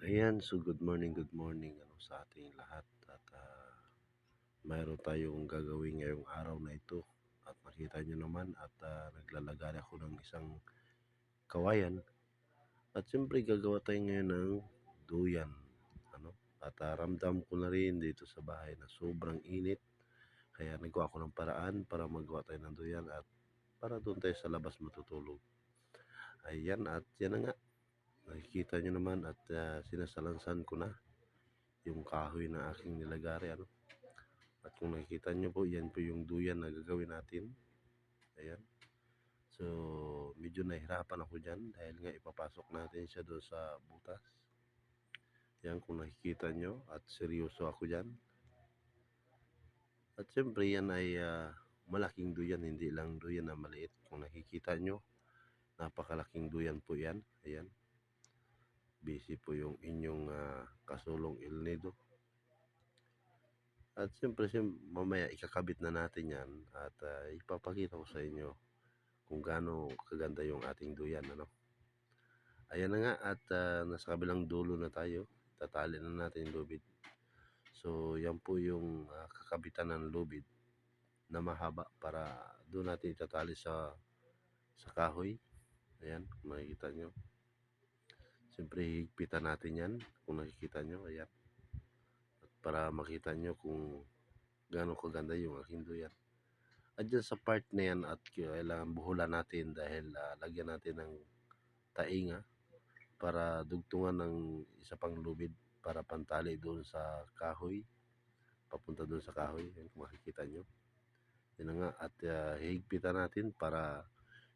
Ayan, so good morning sa ating lahat at mayroon tayong gagawin ngayong araw na ito at nakita nyo naman at naglalagay ako ng isang kawayan at siyempre gagawa tayo ngayon ng duyan ano at ramdam ko na rin dito sa bahay na sobrang init kaya nagawa ko ng paraan para magawa tayo ng duyan at para doon tayo sa labas matutulog. Ayan, at yan na nga, nakikita nyo naman at sinasalansan ko na yung kahoy na aking nilagari at kung nakikita nyo po, yan po yung duyan na gagawin natin. Ayan. So, medyo nahirapan ako dyan dahil nga ipapasok natin siya doon sa butas. Yan, kung nakikita nyo at seryoso ako dyan. At siyempre, yan ay malaking duyan, hindi lang duyan na maliit. Kung nakikita nyo, napakalaking duyan po yan. Ayan. Busy po yung inyong kasulong El Nido. At siyempre, mamaya ikakabit na natin yan at ipapakita ko sa inyo kung gaano kaganda yung ating duyan. Ayan na nga at nasa kabilang dulo na tayo. Tatali na natin yung lubid. So, yan po yung kakabitan ng lubid na mahaba para doon natin itatali sa kahoy. Ayan, kung makikita nyo. Siyempre, higpitan natin yan kung nakikita nyo. Ayan. At para makita nyo kung gaano kaganda yung aking duyan. At dyan sa part na yan at kailangan buhulan natin dahil lagyan natin ng tainga para dugtungan ng isa pang lubid para pantali doon sa kahoy, papunta doon sa kahoy. Yan, kung makikita nyo. Yan na nga at hihigpitan natin para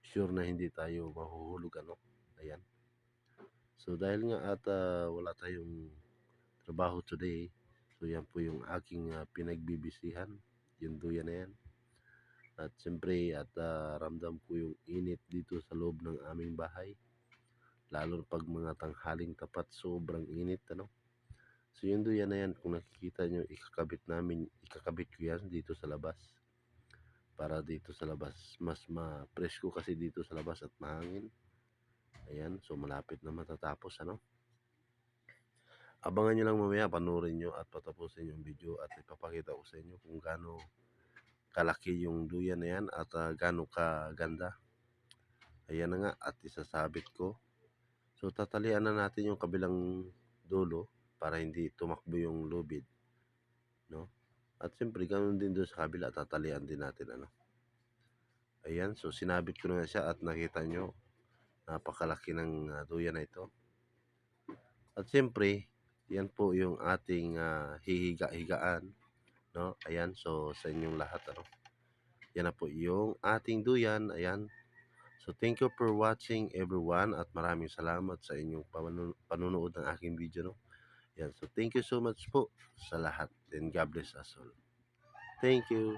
sure na hindi tayo mahuhulog. Ayan. So dahil nga at wala tayong trabaho today, so yan po yung aking pinagbibisihan, yung duyan na yan. At siyempre at ramdam ko yung init dito sa loob ng aming bahay. Lalo pag mga tanghaling tapat, sobrang init. So yung duyan na yan, kung nakikita nyo, ikakabit ko yan dito sa labas. Para dito sa labas, mas ma-presko kasi dito sa labas at mahangin. Ayan, so malapit na matatapos. Abangan nyo lang mamaya, panoorin nyo at patapusin yung video at ipapakita ko sa inyo kung gaano kalaki yung duyan na yan at gaano kaganda. Ayan na nga at isasabit ko. So tatalian na natin yung kabilang dulo para hindi tumakbo yung lubid, no? At siyempre ganoon din doon sa kabila, tatalian din natin. Ayan, so sinabit ko na siya at nakita nyo napakalaki ng duyan na ito. At siyempre yan po yung ating hihiga-higaan, no? Ayan, so sa inyong lahat yan na po yung ating duyan. Ayan. So thank you for watching everyone at maraming salamat sa inyong panunood ng aking video. Yan. So thank you so much po sa lahat and God bless us all. Thank you.